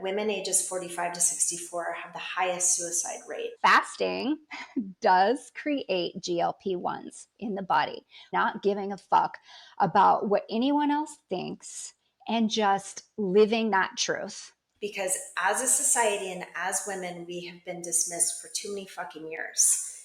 women ages 45 to 64 have the highest suicide rate. Fasting does create GLP-1s in the body, not giving a fuck about what anyone else thinks and just living that truth. Because as a society and as women, we have been dismissed for too many fucking years.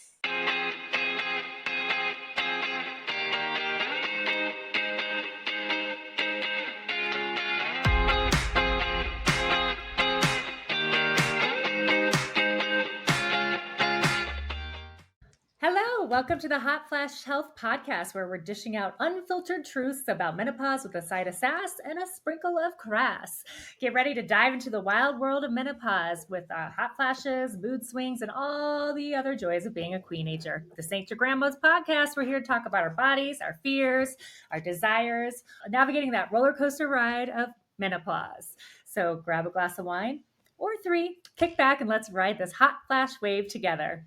Hello, welcome to the Hot Flash Health Podcast, where we're dishing out unfiltered truths about menopause with a side of sass and a sprinkle of crass. Get ready to dive into the wild world of menopause with hot flashes, mood swings, and all the other joys of being a queenager. This ain't your grandma's podcast. We're here to talk about our bodies, our fears, our desires, navigating that roller coaster ride of menopause. So grab a glass of wine or three, kick back, and let's ride this hot flash wave together.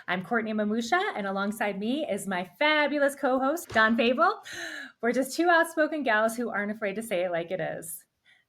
I'm Courtney Mamusha, and alongside me is my fabulous co-host, Dawn Fable. We're just two outspoken gals who aren't afraid to say it like it is.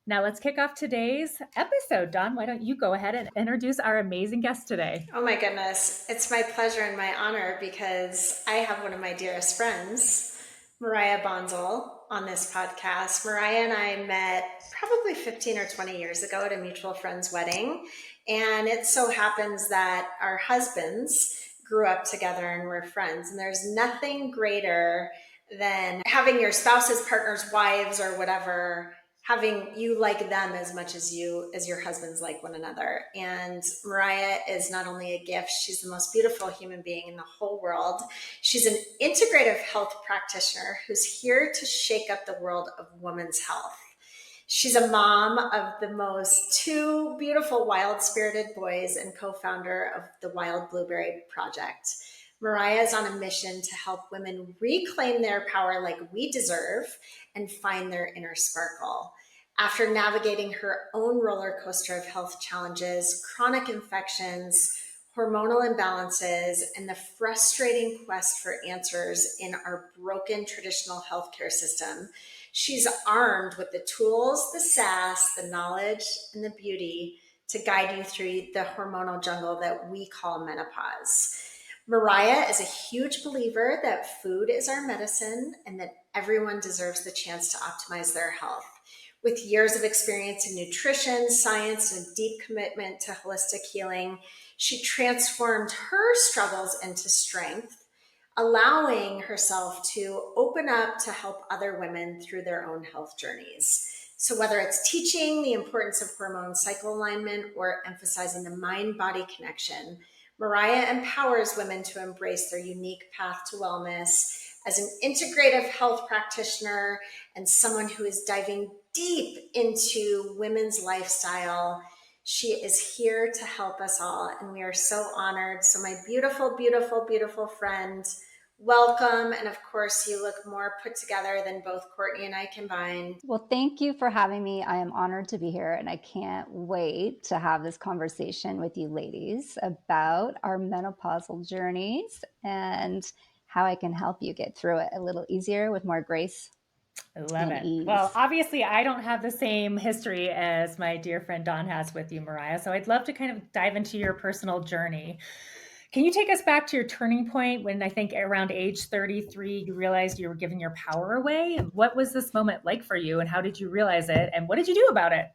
Now let's kick off today's episode. Dawn, why don't you go ahead and introduce our amazing guest today? Oh my goodness. It's my pleasure and my honor because I have one of my dearest friends, Myriah Bonsall, on this podcast. Mariah and I met probably 15 or 20 years ago at a mutual friend's wedding. And it so happens that our husbands grew up together and were friends. And there's nothing greater than having your spouse's partners, wives, or whatever, having you like them as much as your husbands like one another. And Mariah is not only a gift, she's the most beautiful human being in the whole world. She's an integrative health practitioner who's here to shake up the world of women's health. She's a mom of the most two beautiful wild-spirited boys and co-founder of the Wild Blueberry Project. Mariah is on a mission to help women reclaim their power like we deserve and find their inner sparkle. After navigating her own roller coaster of health challenges, chronic infections, hormonal imbalances, and the frustrating quest for answers in our broken traditional healthcare system, she's armed with the tools, the sass, the knowledge, and the beauty to guide you through the hormonal jungle that we call menopause. Mariah is a huge believer that food is our medicine and that everyone deserves the chance to optimize their health. With years of experience in nutrition, science, and a deep commitment to holistic healing, she transformed her struggles into strength, allowing herself to open up to help other women through their own health journeys. So whether it's teaching the importance of hormone cycle alignment or emphasizing the mind-body connection, Mariah empowers women to embrace their unique path to wellness. As an integrative health practitioner and someone who is diving deep into women's lifestyle, she is here to help us all, and we are so honored. So my beautiful, beautiful, beautiful friend, welcome. And of course, you look more put together than both Courtney and I combined. Well, thank you for having me. I am honored to be here, and I can't wait to have this conversation with you ladies about our menopausal journeys and how I can help you get through it a little easier with more grace. I love it. Ease. Well, obviously, I don't have the same history as my dear friend Dawn has with you, Mariah. So I'd love to kind of dive into your personal journey. Can you take us back to your turning point when I think around age 33, you realized you were giving your power away? What was this moment like for you, and how did you realize it, and what did you do about it?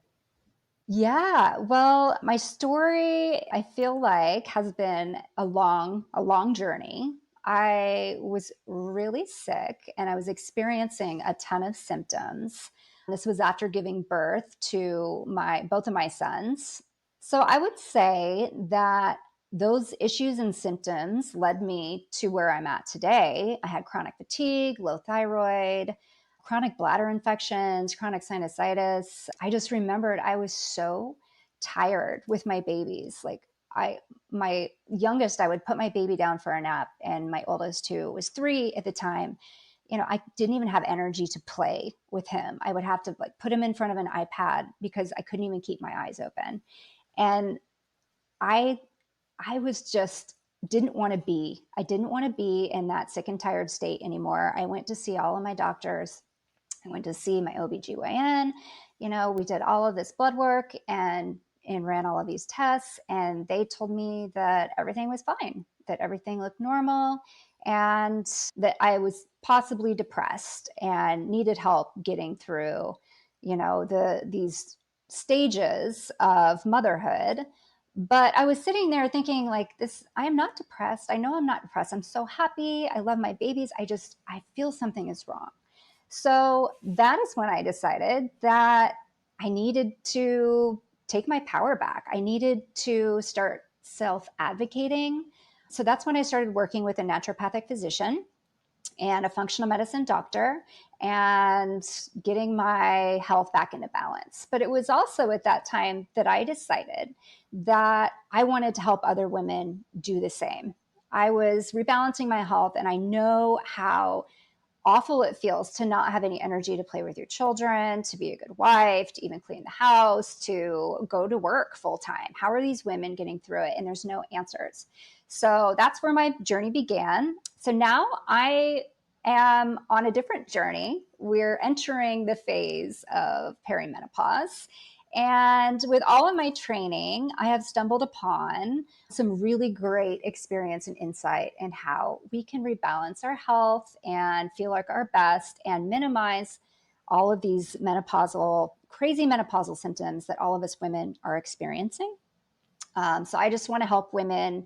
Yeah, well, my story, I feel like, has been a long boarding. I was really sick and I was experiencing a ton of symptoms. This was after giving birth to both of my sons. So I would say that those issues and symptoms led me to where I'm at today. I had chronic fatigue, low thyroid, chronic bladder infections, chronic sinusitis. I just remembered I was so tired with my babies. Like my youngest, I would put my baby down for a nap, and my oldest, who was 3 at the time, I didn't even have energy to play with him. I would have to put him in front of an iPad because I couldn't even keep my eyes open. And I was just I didn't want to be in that sick and tired state anymore. I went to see all of my doctors. I went to see my OBGYN, We did all of this blood work and ran all of these tests, and they told me that everything was fine, that everything looked normal, and that I was possibly depressed and needed help getting through, these stages of motherhood. But I was sitting there thinking, like, this, I am not depressed. I know I'm not depressed. I'm so happy. I love my babies. I feel something is wrong. So that is when I decided that I needed to take my power back. I needed to start self advocating. So that's when I started working with a naturopathic physician and a functional medicine doctor and getting my health back into balance. But it was also at that time that I decided that I wanted to help other women do the same. I was rebalancing my health, and I know how awful it feels to not have any energy to play with your children, to be a good wife, to even clean the house, to go to work full time. How are these women getting through it? And there's no answers. So that's where my journey began. So now I am on a different journey. We're entering the phase of perimenopause. And with all of my training, I have stumbled upon some really great experience and insight in how we can rebalance our health and feel like our best and minimize all of these crazy menopausal symptoms that all of us women are experiencing. So I just want to help women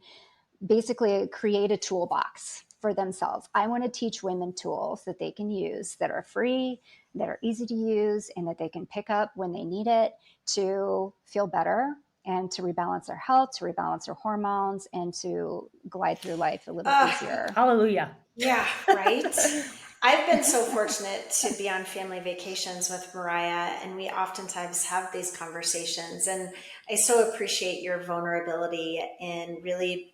basically create a toolbox for themselves. I want to teach women tools that they can use that are free, that are easy to use, and that they can pick up when they need it to feel better and to rebalance their health, to rebalance their hormones, and to glide through life a little easier. Hallelujah. Yeah, right. I've been so fortunate to be on family vacations with Mariah, and we oftentimes have these conversations. And I so appreciate your vulnerability in really,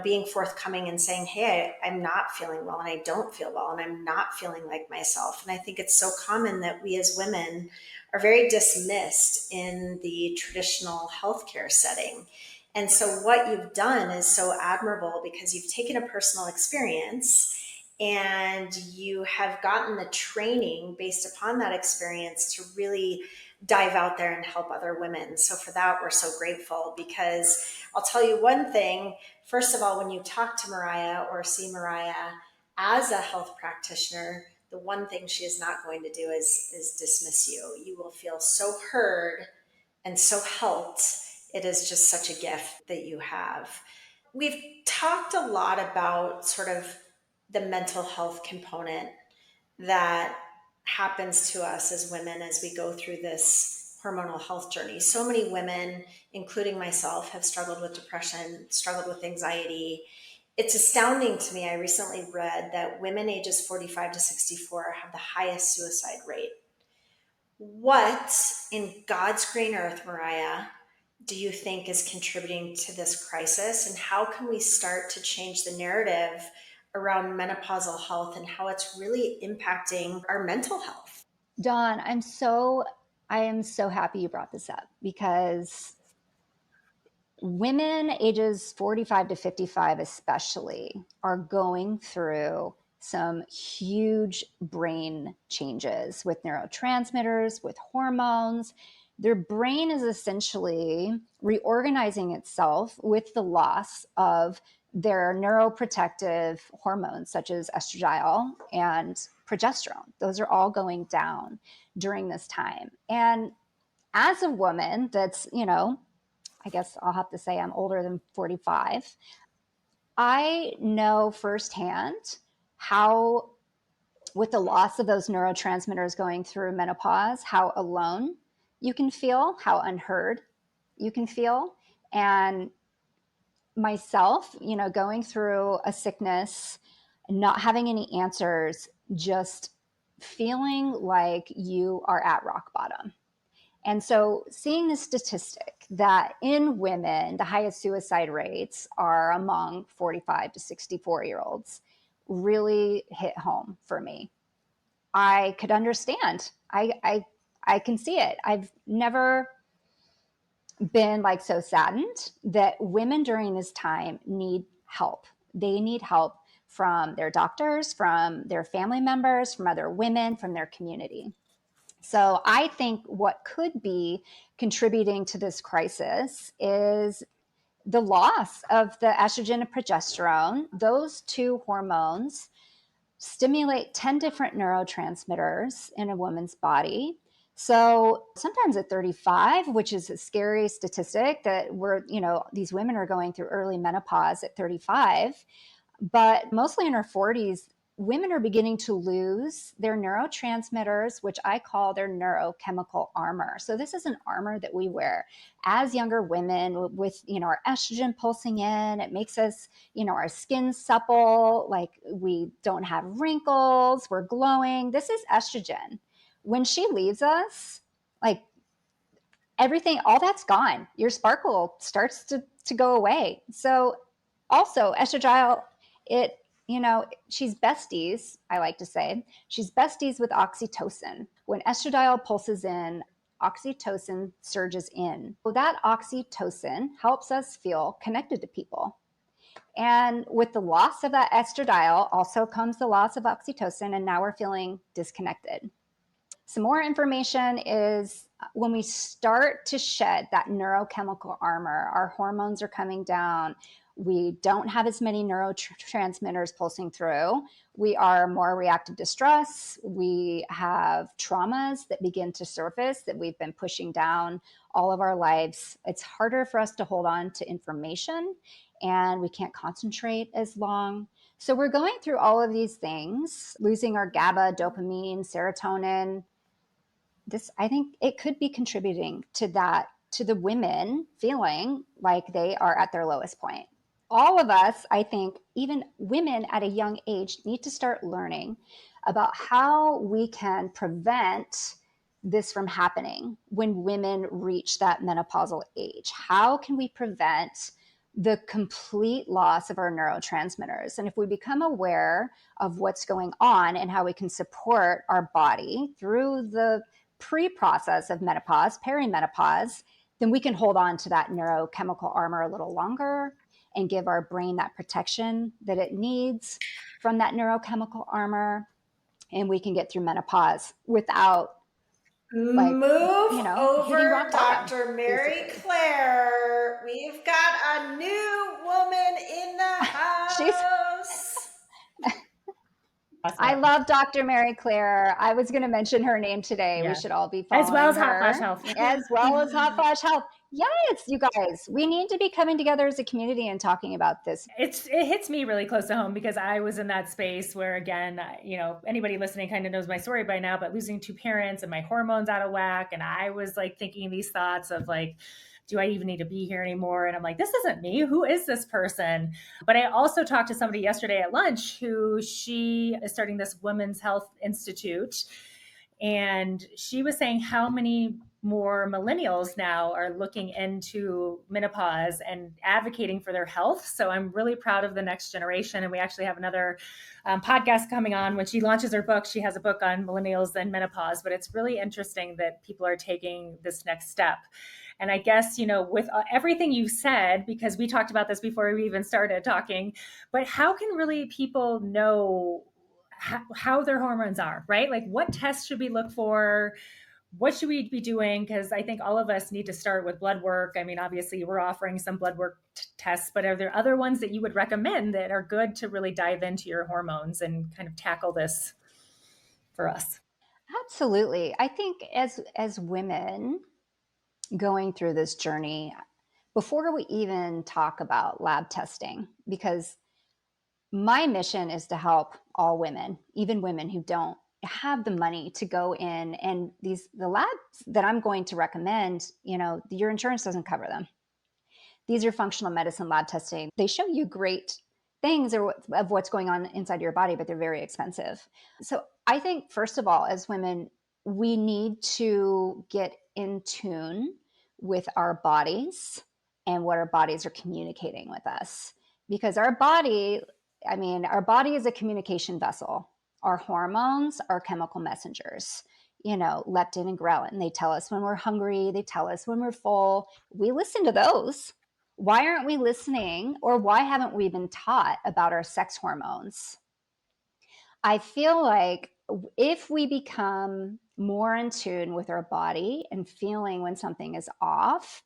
being forthcoming and saying, hey, I'm not feeling well and I don't feel well and I'm not feeling like myself. And I think it's so common that we as women are very dismissed in the traditional healthcare setting. And so what you've done is so admirable because you've taken a personal experience and you have gotten the training based upon that experience to really dive out there and help other women. So for that, we're so grateful because I'll tell you one thing. First of all, when you talk to Mariah or see Mariah as a health practitioner, the one thing she is not going to do is dismiss you. You will feel so heard and so helped. It is just such a gift that you have. We've talked a lot about sort of the mental health component that happens to us as women as we go through this hormonal health journey. So many women, including myself, have struggled with depression, struggled with anxiety. It's astounding to me. I recently read that women ages 45 to 64 have the highest suicide rate. What in God's green earth, Mariah, do you think is contributing to this crisis? And how can we start to change the narrative around menopausal health and how it's really impacting our mental health? Dawn, I am so happy you brought this up because women ages 45 to 55 especially are going through some huge brain changes with neurotransmitters, with hormones. Their brain is essentially reorganizing itself with the loss of their neuroprotective hormones such as estradiol and progesterone. Those are all going down during this time. And as a woman that's, I guess I'll have to say I'm older than 45. I know firsthand how, with the loss of those neurotransmitters going through menopause, how alone you can feel, how unheard you can feel. And myself, going through a sickness, not having any answers, just feeling like you are at rock bottom. And so seeing the statistic that in women, the highest suicide rates are among 45 to 64-year-olds really hit home for me. I could understand. I can see it. I've never been like so saddened that women during this time need help. They need help from their doctors, from their family members, from other women, from their community. So I think what could be contributing to this crisis is the loss of the estrogen and progesterone. Those two hormones stimulate 10 different neurotransmitters in a woman's body. So sometimes at 35, which is a scary statistic that these women are going through early menopause at 35, but mostly in our 40s, women are beginning to lose their neurotransmitters, which I call their neurochemical armor. So this is an armor that we wear as younger women with, our estrogen pulsing in. It makes us, our skin supple, like we don't have wrinkles, we're glowing. This is estrogen. When she leaves us, like everything, all that's gone. Your sparkle starts to go away. So also estradiol, she's besties, I like to say. She's besties with oxytocin. When estradiol pulses in, oxytocin surges in. So that oxytocin helps us feel connected to people. And with the loss of that estradiol also comes the loss of oxytocin, and now we're feeling disconnected. Some more information is when we start to shed that neurochemical armor, our hormones are coming down. We don't have as many neurotransmitters pulsing through. We are more reactive to stress. We have traumas that begin to surface that we've been pushing down all of our lives. It's harder for us to hold on to information, and we can't concentrate as long. So we're going through all of these things, losing our GABA, dopamine, serotonin. I think it could be contributing to that, to the women feeling like they are at their lowest point. All of us, I think, even women at a young age, need to start learning about how we can prevent this from happening when women reach that menopausal age. How can we prevent the complete loss of our neurotransmitters? And if we become aware of what's going on and how we can support our body through the pre-process of menopause, perimenopause, then we can hold on to that neurochemical armor a little longer and give our brain that protection that it needs from that neurochemical armor. And we can get through menopause without like, Move hitting over, rock bottom, Dr. Mary basically. Claire. We've got a new woman in the She's house. I Awesome. love Dr. Mary Claire. I was going to mention her name today. We Yeah. should all be As well following as Hot Flash her, Health. as well as Hot Flash Health. Yes, you guys, we need to be coming together as a community and talking about this. It hits me really close to home because I was in that space where, again, anybody listening kind of knows my story by now, but losing two parents and my hormones out of whack. And I was like thinking these thoughts of like, do I even need to be here anymore? And I'm like, this isn't me. Who is this person? But I also talked to somebody yesterday at lunch who she is starting this Women's Health Institute. And she was saying how many more millennials now are looking into menopause and advocating for their health. So I'm really proud of the next generation. And we actually have another podcast coming on when she launches her book. She has a book on millennials and menopause, but it's really interesting that people are taking this next step. And I guess, with everything you said, because we talked about this before we even started talking, but how can really people know how their hormones are, right? Like what tests should we look for? What should we be doing? Because I think all of us need to start with blood work. I mean, obviously, we're offering some blood work tests, but are there other ones that you would recommend that are good to really dive into your hormones and kind of tackle this for us? Absolutely. I think as women going through this journey, before we even talk about lab testing, because my mission is to help all women, even women who don't have the money to go in, and the labs that I'm going to recommend, your insurance doesn't cover them. These are functional medicine lab testing. They show you great things of what's going on inside your body, but they're very expensive. So I think, first of all, as women, we need to get in tune with our bodies and what our bodies are communicating with us. Because our body is a communication vessel. Our hormones are chemical messengers, leptin and ghrelin. They tell us when we're hungry, they tell us when we're full. We listen to those. Why aren't we listening, or why haven't we been taught about our sex hormones? I feel like if we become more in tune with our body and feeling when something is off,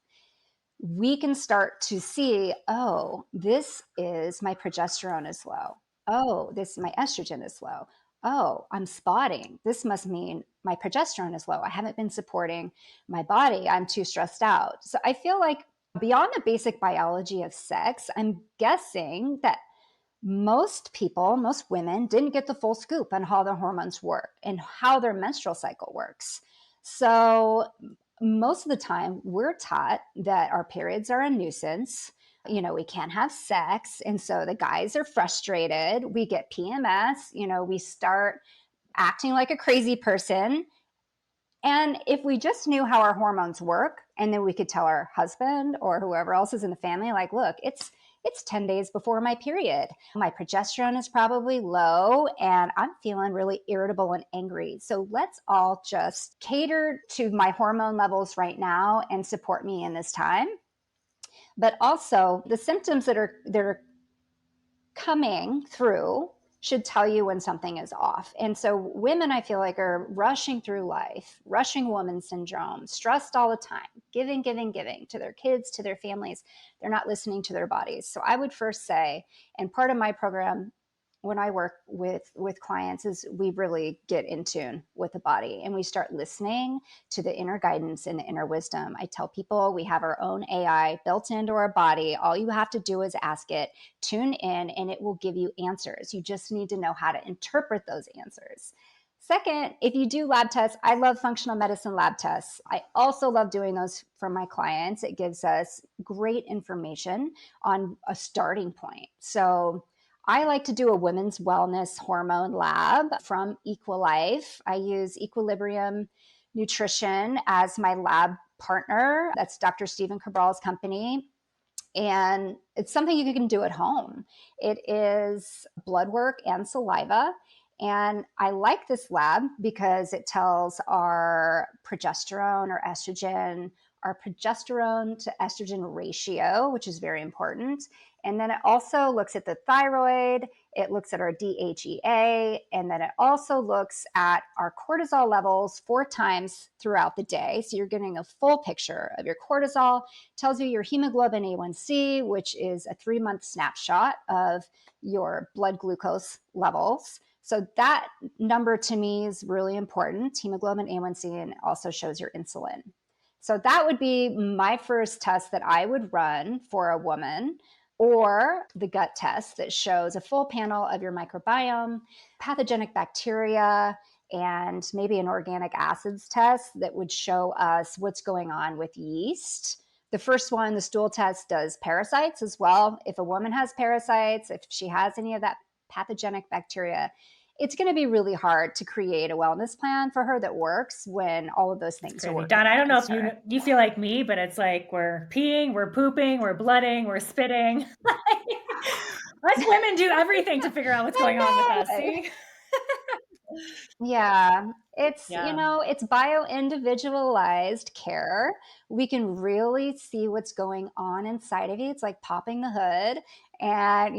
we can start to see, oh, this is my progesterone is low. Oh, this my estrogen is low. Oh, I'm spotting. This must mean my progesterone is low. I haven't been supporting my body. I'm too stressed out. So I feel like beyond the basic biology of sex, I'm guessing that most people, most women didn't get the full scoop on how their hormones work and how their menstrual cycle works. So most of the time we're taught that our periods are a nuisance. We can't have sex. And so the guys are frustrated. We get PMS, we start acting like a crazy person. And if we just knew how our hormones work, and then we could tell our husband or whoever else is in the family, like, look, it's 10 days before my period. My progesterone is probably low and I'm feeling really irritable and angry. So let's all just cater to my hormone levels right now and support me in this time. But also the symptoms that are coming through should tell you when something is off. And so women, I feel like, are rushing through life, rushing woman syndrome, stressed all the time, giving to their kids, to their families. They're not listening to their bodies. So I would first say, and part of my program when I work with clients is we really get in tune with the body and we start listening to the inner guidance and the inner wisdom. I tell people we have our own AI built into our body. All you have to do is ask it, tune in, and it will give you answers. You just need to know how to interpret those answers. Second, if you do lab tests, I love functional medicine lab tests. I also love doing those for my clients. It gives us great information on a starting point. So I like to do a women's wellness hormone lab from Equilife. I use Equilibrium Nutrition as my lab partner. That's Dr. Stephen Cabral's company. And it's something you can do at home. It is blood work and saliva. And I like this lab because it tells our progesterone or estrogen, our progesterone to estrogen ratio, which is very important. And then it also looks at the thyroid, it looks at our DHEA, and then it also looks at our cortisol levels 4 times throughout the day. So you're getting a full picture of your cortisol, tells you your hemoglobin A1C, which is a 3-month snapshot of your blood glucose levels. So that number to me is really important, hemoglobin A1C, and also shows your insulin. So that would be my first test that I would run for a woman, or the gut test that shows a full panel of your microbiome, pathogenic bacteria, and maybe an organic acids test that would show us what's going on with yeast. The first one, the stool test, does parasites as well. If a woman has parasites, if she has any of that pathogenic bacteria, it's going to be really hard to create a wellness plan for her that works when all of those things are working. Don, I don't know if you feel like me, but it's like we're peeing, we're pooping, we're blooding, we're spitting. Us women do everything to figure out what's going on with us. See? Yeah, it's bio-individualized care. We can really see what's going on inside of you. It's like popping the hood and,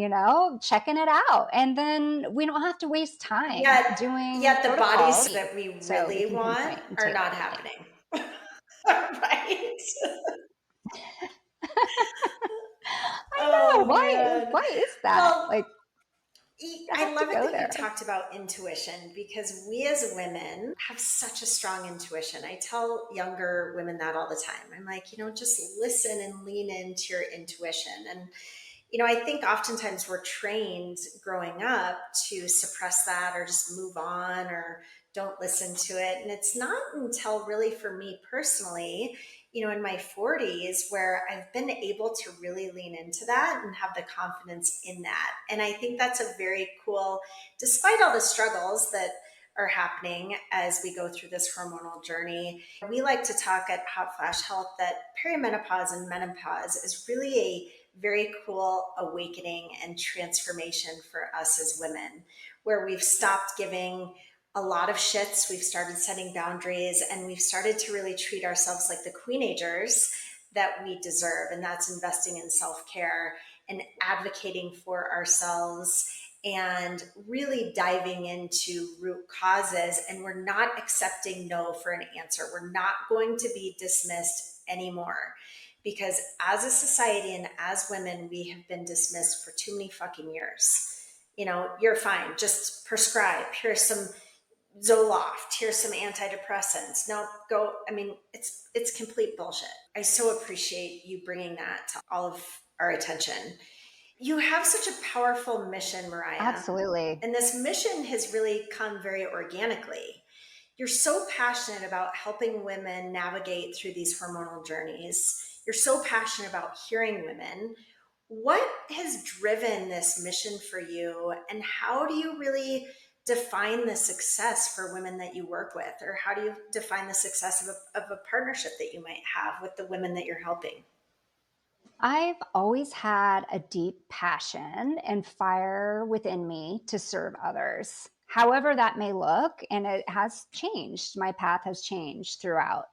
checking it out. And then we don't have to waste time doing Yet the protocols. bodies that we really want are not happening. Right? I know. Why is that? Well, I love it that you talked about intuition, because we as women have such a strong intuition. I tell younger women that all the time. I'm like, just listen and lean into your intuition. And, I think oftentimes we're trained growing up to suppress that or just move on or don't listen to it. And it's not until really for me personally, in my 40s, where I've been able to really lean into that and have the confidence in that. And I think that's a very cool, despite all the struggles that are happening as we go through this hormonal journey. We like to talk at Hot Flash Health that perimenopause and menopause is really a very cool awakening and transformation for us as women, where we've stopped giving a lot of shits, we've started setting boundaries, and we've started to really treat ourselves like the queenagers that we deserve. And that's investing in self-care and advocating for ourselves and really diving into root causes. And we're not accepting no for an answer. We're not going to be dismissed anymore, because as a society and as women, we have been dismissed for too many fucking years. You know, you're fine, just prescribe. Here's some Zoloft, here's some antidepressants. No, go. I mean, it's complete bullshit. I so appreciate you bringing that to all of our attention. You have such a powerful mission, Mariah. Absolutely. And this mission has really come very organically. You're so passionate about helping women navigate through these hormonal journeys. You're so passionate about hearing women. What has driven this mission for you, and how do you really define the success for women that you work with? Or how do you define the success of a partnership that you might have with the women that you're helping? I've always had a deep passion and fire within me to serve others, however that may look. And it has changed. My path has changed throughout.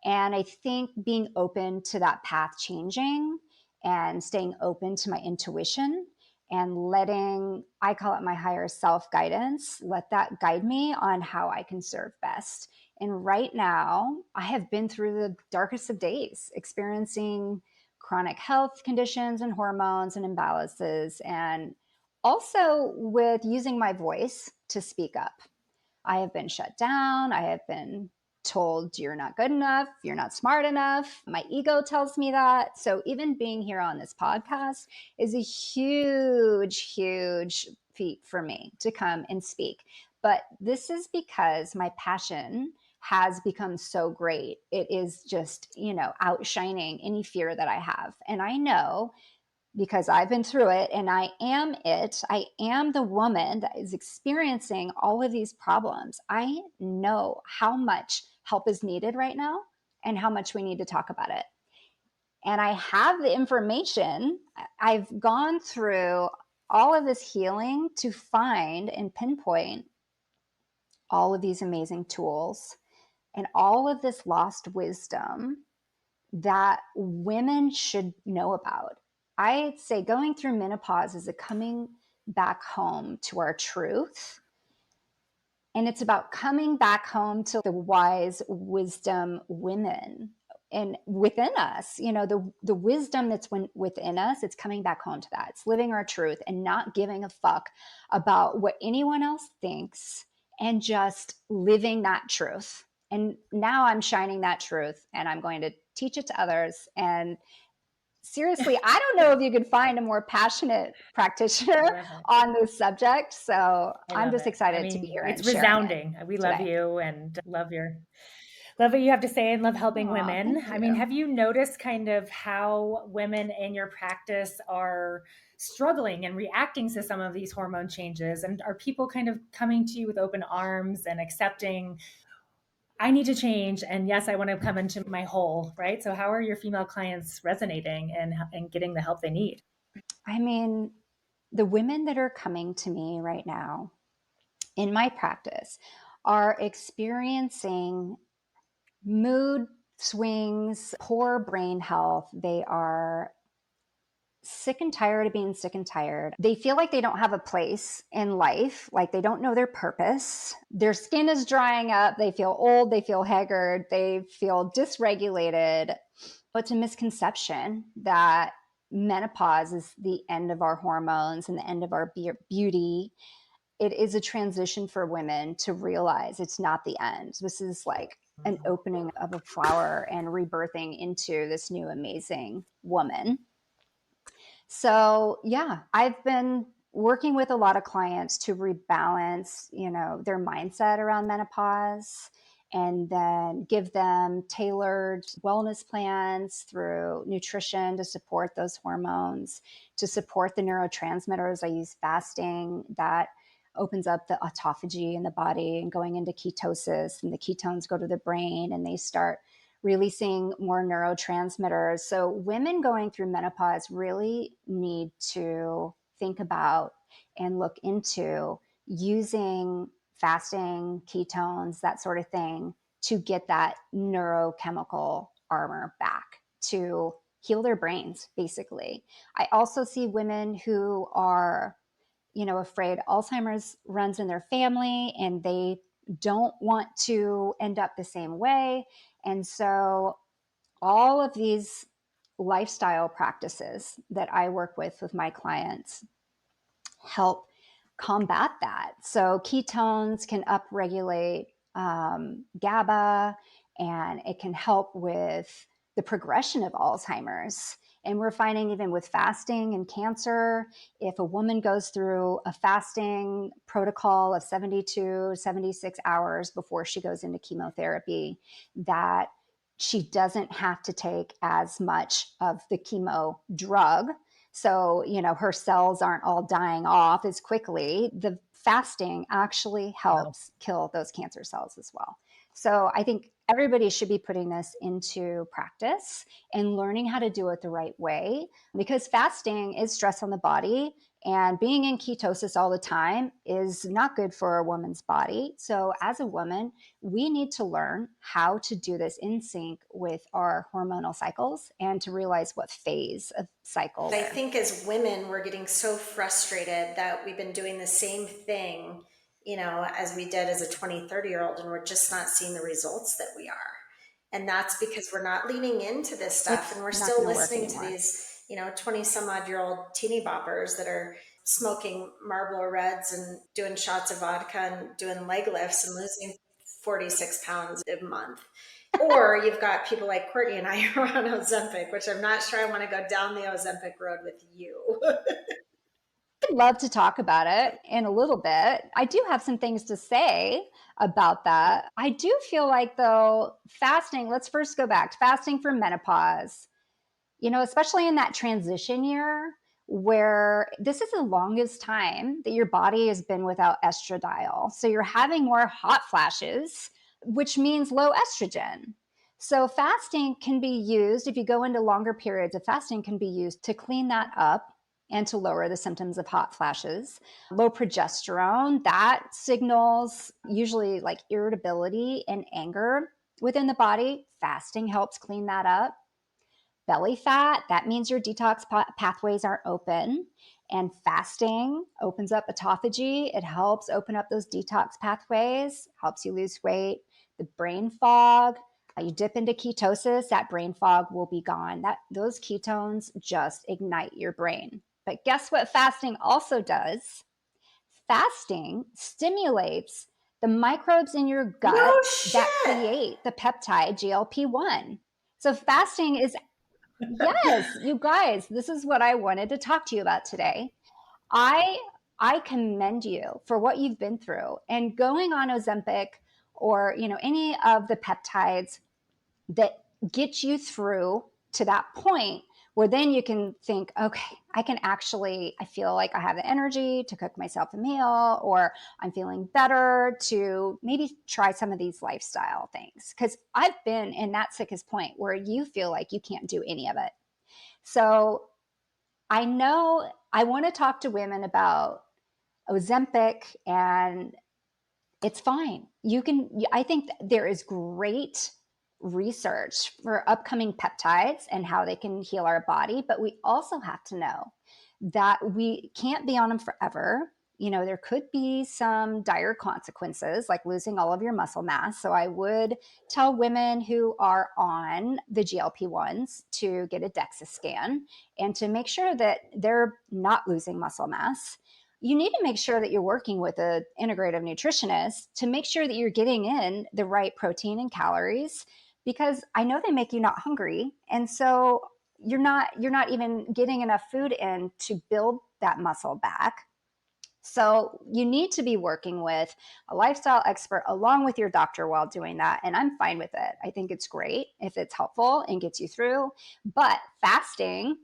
And I think being open to that path changing and staying open to my intuition and letting, I call it my higher self guidance, let that guide me on how I can serve best. And right now, I have been through the darkest of days, experiencing chronic health conditions and hormones and imbalances, and also with using my voice to speak up. I have been shut down. I have been told you're not good enough, you're not smart enough. My ego tells me that. So even being here on this podcast is a huge, huge feat for me to come and speak. But this is because my passion has become so great. It is just, outshining any fear that I have. And I know, because I've been through it and I am it. I am the woman that is experiencing all of these problems. I know how much help is needed right now and how much we need to talk about it. And I have the information. I've gone through all of this healing to find and pinpoint all of these amazing tools and all of this lost wisdom that women should know about. I'd say going through menopause is a coming back home to our truth. And it's about coming back home to the wise wisdom women and within us, the wisdom that's within us, it's coming back home to that. It's living our truth and not giving a fuck about what anyone else thinks and just living that truth. And now I'm shining that truth and I'm going to teach it to others. And seriously, I don't know if you could find a more passionate practitioner on this subject. So I'm just excited to be here and it's sharing resounding. We love today. you and love what you have to say and love helping women. Thank you. Have you noticed kind of how women in your practice are struggling and reacting to some of these hormone changes? And are people kind of coming to you with open arms and accepting, I need to change, and yes, I want to come into my whole, right? So how are your female clients resonating and getting the help they need? I mean, the women that are coming to me right now in my practice are experiencing mood swings, poor brain health. They are sick and tired of being sick and tired. They feel like they don't have a place in life, like they don't know their purpose. Their skin is drying up. They feel old. They feel haggard. They feel dysregulated. But it's a misconception that menopause is the end of our hormones and the end of our beauty. It is a transition for women to realize it's not the end. This is like an opening of a flower and rebirthing into this new amazing woman. So, yeah, I've been working with a lot of clients to rebalance, their mindset around menopause and then give them tailored wellness plans through nutrition to support those hormones, to support the neurotransmitters. I use fasting that opens up the autophagy in the body and going into ketosis, and the ketones go to the brain and they start releasing more neurotransmitters. So women going through menopause really need to think about and look into using fasting, ketones, that sort of thing to get that neurochemical armor back to heal their brains, basically. I also see women who are afraid Alzheimer's runs in their family and they don't want to end up the same way. And so all of these lifestyle practices that I work with my clients help combat that. So ketones can upregulate GABA, and it can help with the progression of Alzheimer's. And we're finding even with fasting and cancer, if a woman goes through a fasting protocol of 72, 76 hours before she goes into chemotherapy, that she doesn't have to take as much of the chemo drug. So, her cells aren't all dying off as quickly. The fasting actually helps kill those cancer cells as well. So I think everybody should be putting this into practice and learning how to do it the right way, because fasting is stress on the body, and being in ketosis all the time is not good for a woman's body. So as a woman, we need to learn how to do this in sync with our hormonal cycles and to realize what phase of cycle. I think as women, we're getting so frustrated that we've been doing the same thing, as we did as a 20, 30-year-old, and we're just not seeing the results that we are. And that's because we're not leaning into this stuff, and we're still listening to these, 20 some odd year old teeny boppers that are smoking Marlboro Reds and doing shots of vodka and doing leg lifts and losing 46 pounds a month. Or you've got people like Courtney and I who are on Ozempic, which I'm not sure I want to go down the Ozempic road with you. I'd love to talk about it in a little bit. I do have some things to say about that. I do feel like, though, fasting, let's first go back to fasting for menopause, especially in that transition year where this is the longest time that your body has been without estradiol. So you're having more hot flashes, which means low estrogen. So fasting can be used, if you go into longer periods of fasting, can be used to clean that up and to lower the symptoms of hot flashes. Low progesterone, that signals usually like irritability and anger within the body. Fasting helps clean that up. Belly fat, that means your detox pathways aren't open. And fasting opens up autophagy. It helps open up those detox pathways, helps you lose weight. The brain fog, you dip into ketosis, that brain fog will be gone. Those ketones just ignite your brain. But guess what fasting also does? Fasting stimulates the microbes in your gut that create the peptide GLP-1. So fasting is, yes, you guys, this is what I wanted to talk to you about today. I commend you for what you've been through, and going on Ozempic or any of the peptides that get you through to that point where then you can think, okay, I feel like I have the energy to cook myself a meal, or I'm feeling better to maybe try some of these lifestyle things. Because I've been in that sickest point where you feel like you can't do any of it. So I know I want to talk to women about Ozempic, and it's fine. I think there is great research for upcoming peptides and how they can heal our body, but we also have to know that we can't be on them forever. There could be some dire consequences like losing all of your muscle mass. So I would tell women who are on the GLP-1s to get a DEXA scan and to make sure that they're not losing muscle mass. You need to make sure that you're working with an integrative nutritionist to make sure that you're getting in the right protein and calories, because I know they make you not hungry. And so you're not even getting enough food in to build that muscle back. So you need to be working with a lifestyle expert along with your doctor while doing that. And I'm fine with it. I think it's great if it's helpful and gets you through. But fasting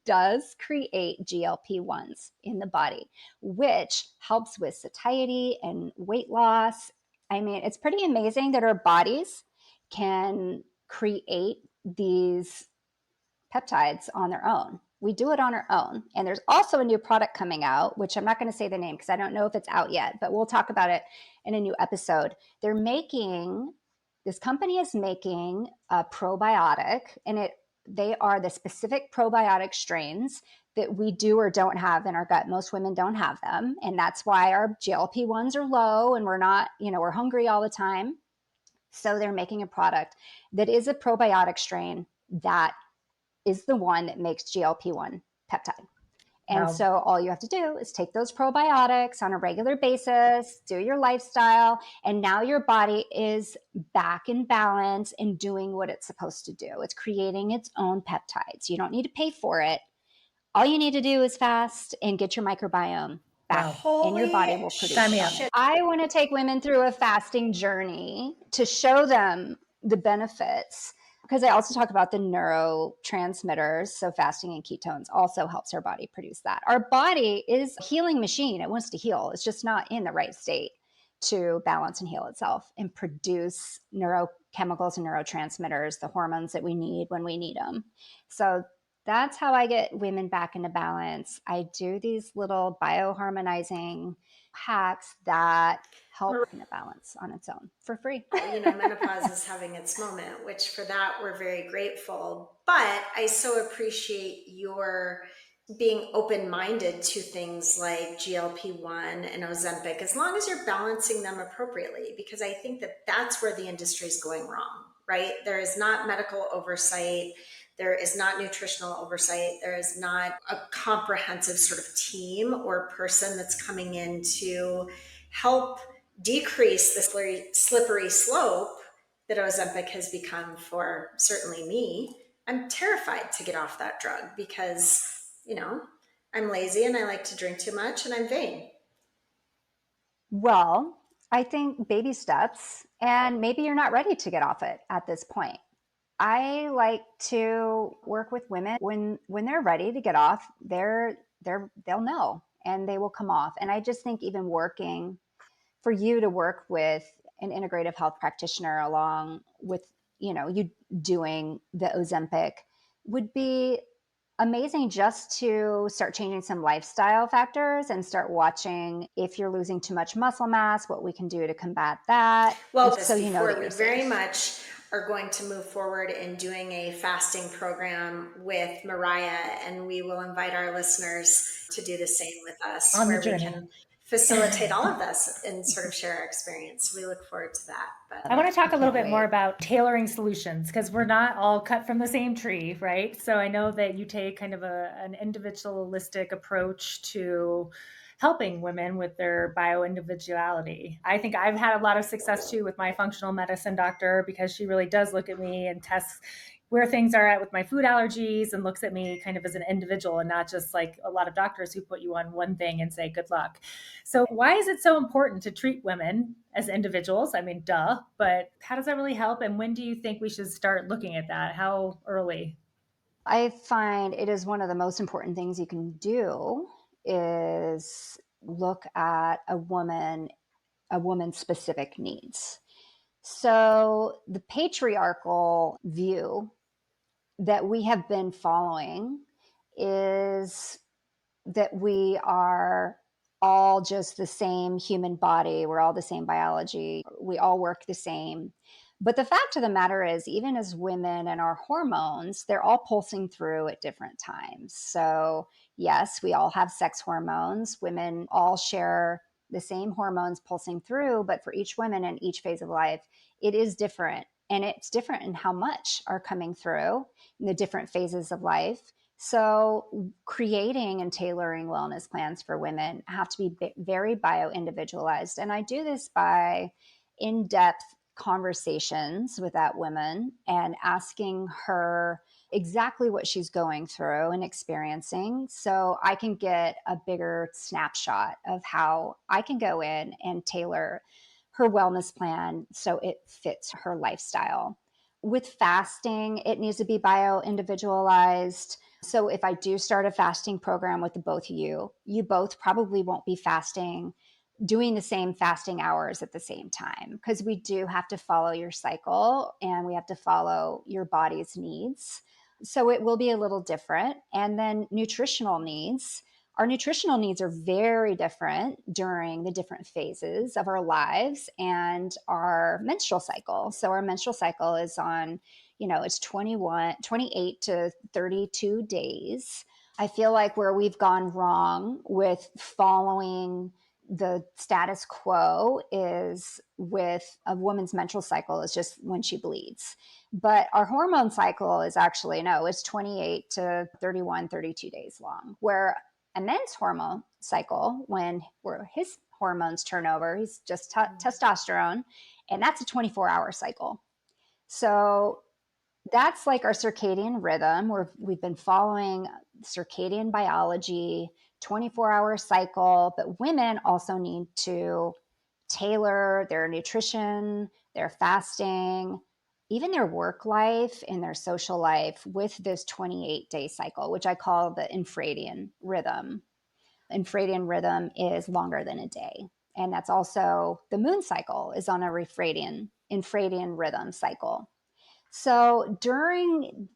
does create GLP-1s in the body, which helps with satiety and weight loss. I mean, it's pretty amazing that our bodies can create these peptides on their own. We do it on our own. And there's also a new product coming out, which I'm not going to say the name because I don't know if it's out yet, but we'll talk about it in a new episode. This company is making a probiotic, and it They are the specific probiotic strains that we do or don't have in our gut. Most women don't have them. And that's why our GLP-1s are low and we're not, we're hungry all the time. So they're making a product that is a probiotic strain that is the one that makes GLP-1 peptide. And Wow. so all you have to do is take those probiotics on a regular basis, do your lifestyle, and now your body is back in balance and doing what it's supposed to do. It's creating its own peptides. You don't need to pay for it. All you need to do is fast and get your microbiome back, Wow. and your body will produce Sign me up. it. I want to take women through a fasting journey to show them the benefits, because I also talk about the neurotransmitters. So fasting and ketones also helps our body produce that. Our body is a healing machine. It wants to heal. It's just not in the right state to balance and heal itself and produce neurochemicals and neurotransmitters, the hormones that we need when we need them. So that's how I get women back into balance. I do these little bioharmonizing hacks that help in a balance on its own for free. Menopause is having its moment, which for that we're very grateful. But I so appreciate your being open-minded to things like GLP-1 and Ozempic, as long as you're balancing them appropriately, because I think that that's where the industry is going wrong, right? There is not medical oversight. There is not nutritional oversight. There is not a comprehensive sort of team or person that's coming in to help decrease the slippery slope that Ozempic has become for certainly me. I'm terrified to get off that drug because, I'm lazy and I like to drink too much and I'm vain. Well, I think baby steps, and maybe you're not ready to get off it at this point. I like to work with women when they're ready to get off, they'll know and they will come off. And I just think even working for you to work with an integrative health practitioner along with, you doing the Ozempic would be amazing, just to start changing some lifestyle factors and start watching if you're losing too much muscle mass, what we can do to combat that. Well, so we very much are going to move forward in doing a fasting program with Mariah, and we will invite our listeners to do the same with us, On the where we journey. can facilitate all of this and sort of share our experience. We look forward to that. But I want to talk a little bit more about tailoring solutions, because we're not all cut from the same tree, right? So I know that you take kind of an individualistic approach to helping women with their bio-individuality. I think I've had a lot of success too with my functional medicine doctor, because she really does look at me and tests where things are at with my food allergies and looks at me kind of as an individual, and not just like a lot of doctors who put you on one thing and say, good luck. So why is it so important to treat women as individuals? I mean, duh, but how does that really help? And when do you think we should start looking at that? How early? I find it is one of the most important things you can do is look at a woman's specific needs. So the patriarchal view that we have been following is that we are all just the same human body. We're all the same biology. We all work the same. But the fact of the matter is, even as women and our hormones, they're all pulsing through at different times. So, yes, we all have sex hormones. Women all share the same hormones pulsing through, but for each woman in each phase of life, it is different. And it's different in how much are coming through in the different phases of life. So creating and tailoring wellness plans for women have to be very bio-individualized. And I do this by in-depth conversations with that woman and asking her exactly what she's going through and experiencing, so I can get a bigger snapshot of how I can go in and tailor her wellness plan so it fits her lifestyle. With fasting, it needs to be bio-individualized. So if I do start a fasting program with the both of you, you both probably won't be fasting, doing the same fasting hours at the same time, because we do have to follow your cycle and we have to follow your body's needs. So it will be a little different. And then nutritional needs. Our nutritional needs are very different during the different phases of our lives and our menstrual cycle. So our menstrual cycle is on, it's 28 to 32 days. I feel like where we've gone wrong with following the status quo is with a woman's menstrual cycle is just when she bleeds. But our hormone cycle is actually, no, it's 28 to 31, 32 days long, where a men's hormone cycle, where his hormones turn over, he's just testosterone, and that's a 24-hour cycle. So that's like our circadian rhythm, where we've been following circadian biology, 24-hour cycle, but women also need to tailor their nutrition, their fasting, even their work life and their social life with this 28-day cycle, which I call the infradian rhythm. Infradian rhythm is longer than a day. And that's also the moon cycle is on a infradian rhythm cycle. So during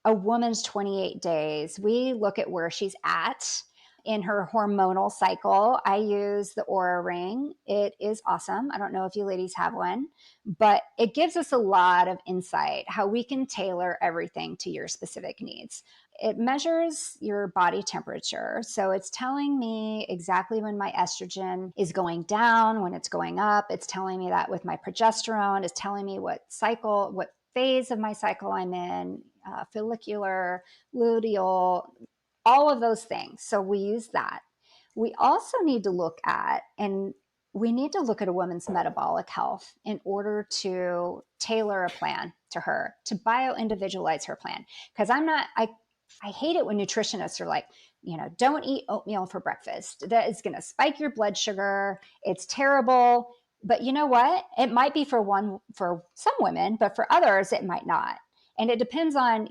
a woman's 28 days, we look at where she's at in her hormonal cycle. I use the Aura Ring. It is awesome. I don't know if you ladies have one, but it gives us a lot of insight how we can tailor everything to your specific needs. It measures your body temperature. So it's telling me exactly when my estrogen is going down, when it's going up. It's telling me that with my progesterone. It's telling me what phase of my cycle I'm in, follicular, luteal, all of those things. So we use that. We also need to look at, a woman's metabolic health in order to tailor a plan to her, to bio-individualize her plan. Because I hate it when nutritionists are like, don't eat oatmeal for breakfast. That is going to spike your blood sugar. It's terrible. But you know what? It might be for some women, but for others, it might not. And it depends on,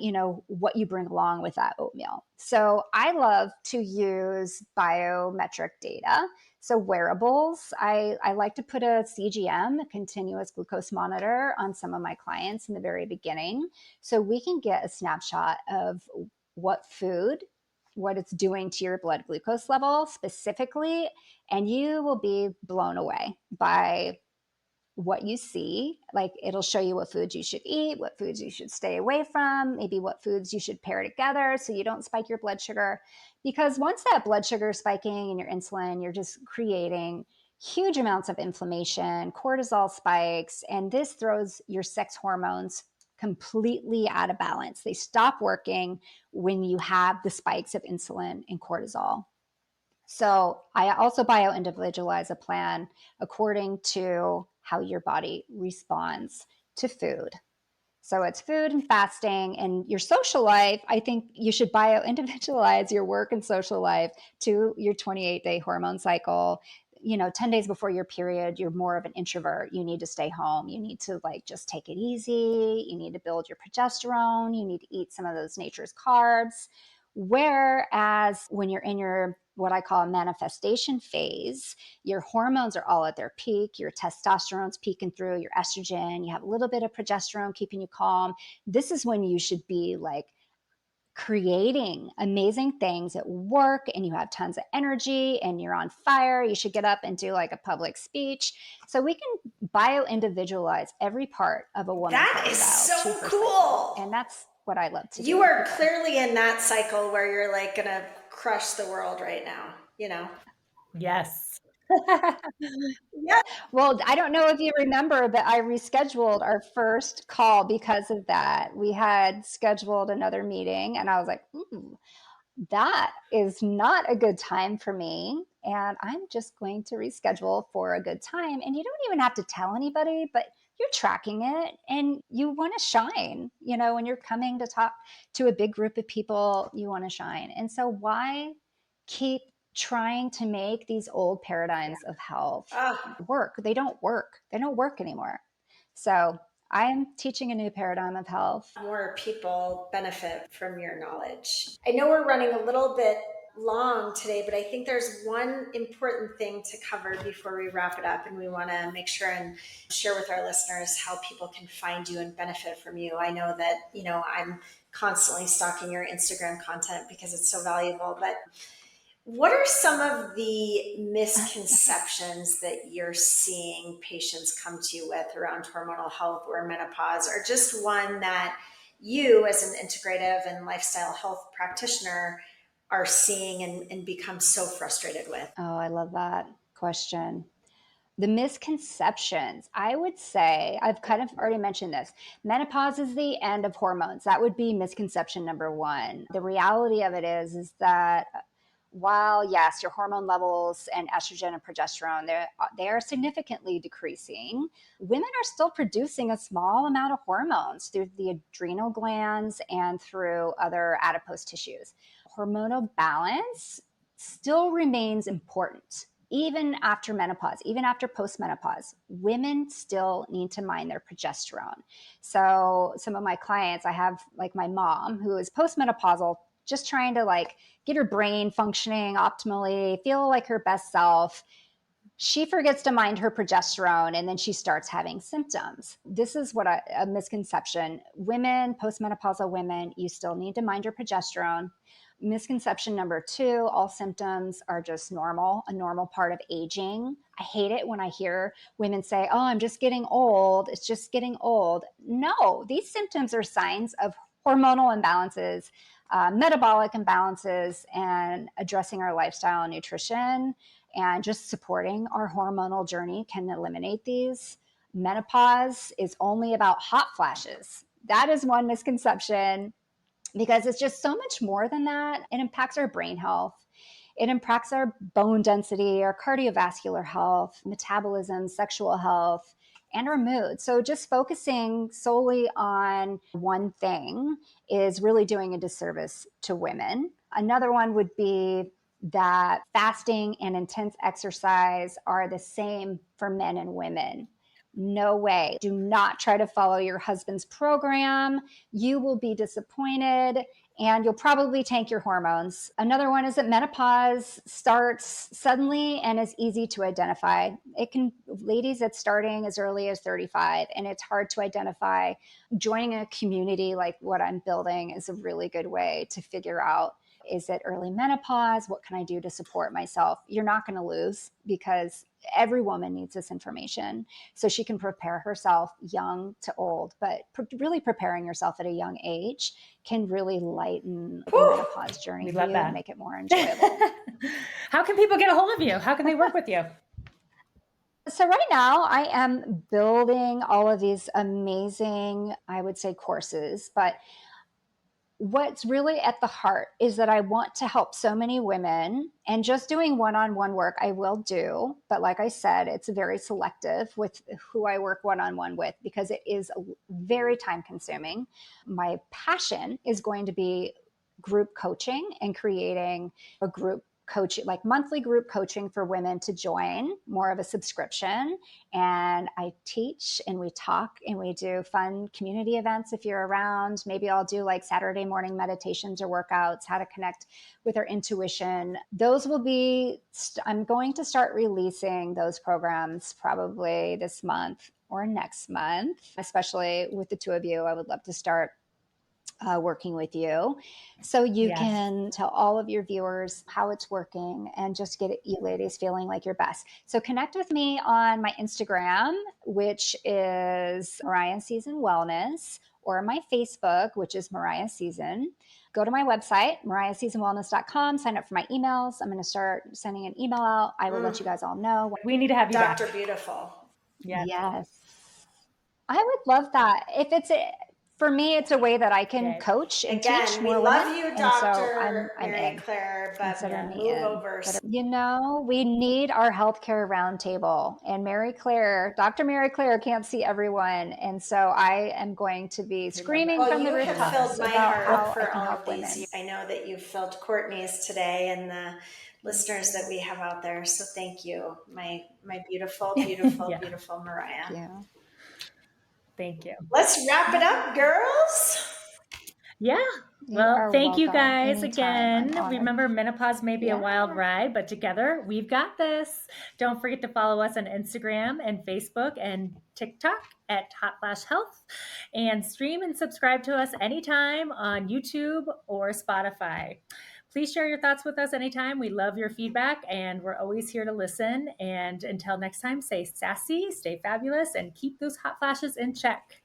what you bring along with that oatmeal. So I love to use biometric data. So wearables, I like to put a CGM, a continuous glucose monitor, on some of my clients in the very beginning. So we can get a snapshot of what it's doing to your blood glucose level specifically. And you will be blown away by what you see. Like, it'll show you what foods you should eat, what foods you should stay away from, maybe what foods you should pair together so you don't spike your blood sugar. Because once that blood sugar is spiking and your insulin, you're just creating huge amounts of inflammation, cortisol spikes, and this throws your sex hormones completely out of balance. They stop working when you have the spikes of insulin and cortisol. So I also bio-individualize a plan according to how your body responds to food. So it's food and fasting and your social life. I think you should bio-individualize your work and social life to your 28-day hormone cycle. 10 days before your period, you're more of an introvert. You need to stay home. You need to just take it easy. You need to build your progesterone. You need to eat some of those nature's carbs. Whereas when you're in your what I call a manifestation phase, your hormones are all at their peak. Your testosterone's peaking through, your estrogen, you have a little bit of progesterone keeping you calm. This is when you should be creating amazing things at work and you have tons of energy and you're on fire. You should get up and do a public speech. So we can bio-individualize every part of a woman's That is so cool. Cycle. And that's what I love to do. You are clearly in that cycle where you're going to crush the world right now, Yes. Yeah. Well, I don't know if you remember, but I rescheduled our first call because of that. We had scheduled another meeting and I was like, that is not a good time for me. And I'm just going to reschedule for a good time. And you don't even have to tell anybody, but you're tracking it and you want to shine. When you're coming to talk to a big group of people, you want to shine. And so why keep trying to make these old paradigms of health work? They don't work. They don't work anymore. So I'm teaching a new paradigm of health. More people benefit from your knowledge. I know we're running a little bit long today, but I think there's one important thing to cover before we wrap it up. And we want to make sure and share with our listeners how people can find you and benefit from you. I know that, I'm constantly stalking your Instagram content because it's so valuable, but what are some of the misconceptions that you're seeing patients come to you with around hormonal health or menopause, or just one that you as an integrative and lifestyle health practitioner are seeing and become so frustrated with? Oh, I love that question. The misconceptions, I would say, I've kind of already mentioned this. Menopause is the end of hormones. That would be misconception number one. The reality of it is that while yes, your hormone levels and estrogen and progesterone, they are significantly decreasing, women are still producing a small amount of hormones through the adrenal glands and through other adipose tissues. Hormonal balance still remains important. Even after menopause, even after postmenopause, women still need to mind their progesterone. So some of my clients, I have like my mom who is postmenopausal, just trying to like get her brain functioning optimally, feel like her best self. She forgets to mind her progesterone and then she starts having symptoms. This is what a misconception. Women, postmenopausal women, you still need to mind your progesterone. Misconception number two, all symptoms are just normal, a normal part of aging. I hate it when I hear women say, oh, I'm just getting old. It's just getting old. No, these symptoms are signs of hormonal imbalances, metabolic imbalances, and addressing our lifestyle and nutrition and just supporting our hormonal journey can eliminate these. Menopause is only about hot flashes. That is one misconception because it's just so much more than that. It impacts our brain health. It impacts our bone density, our cardiovascular health, metabolism, sexual health, and our mood. So just focusing solely on one thing is really doing a disservice to women. Another one would be that fasting and intense exercise are the same for men and women. No way. Do not try to follow your husband's program. You will be disappointed and you'll probably tank your hormones. Another one is that menopause starts suddenly and is easy to identify. Ladies, it's starting as early as 35 and it's hard to identify. Joining a community like what I'm building is a really good way to figure out, is it early menopause? What can I do to support myself? You're not going to lose because every woman needs this information so she can prepare herself young to old. But really preparing yourself at a young age can really lighten the menopause journey for you and make it more enjoyable. How can people get a hold of you? How can they work with you? So right now I am building all of these amazing, I would say, courses, but what's really at the heart is that I want to help so many women, and just doing one-on-one work I will do. But like I said, it's very selective with who I work one-on-one with because it is very time consuming. My passion is going to be group coaching and creating a group coaching, like monthly group coaching for women to join, more of a subscription. And I teach and we talk and we do fun community events if you're around. Maybe I'll do like Saturday morning meditations or workouts, how to connect with our intuition. Those will be, I'm going to start releasing those programs probably this month or next month, especially with the two of you. I would love to start working with you so you can tell all of your viewers how it's working and just get you ladies feeling like your best. So connect with me on my Instagram, which is Mariah Season Wellness, or my Facebook, which is Mariah Season. Go to my website, mariahseasonwellness.com, sign up for my emails. I'm going to start sending an email out. I will let you guys all know. We need to have you Dr. back. Beautiful. Yes. I would love that. If it's for me, it's a way that I can coach and teach more women. Love you, Dr. So I'm Mary in. Claire, but Consider me move in. over. You know, we need our healthcare roundtable, and Dr. Mary Claire can't see everyone, and so I am going to be screaming from the rooftops. You have filled my heart for all of women. these. I know that you've filled Courtney's today and the listeners that we have out there. So thank you, my beautiful, beautiful, beautiful Mariah. Thank you. Thank you. Let's wrap it up, girls. Yeah. Well, thank you guys again. Remember, menopause may be a wild ride, but together we've got this. Don't forget to follow us on Instagram and Facebook and TikTok at Hot Flash Health, and stream and subscribe to us anytime on YouTube or Spotify. Please share your thoughts with us anytime. We love your feedback and we're always here to listen. And until next time, stay sassy, stay fabulous, and keep those hot flashes in check.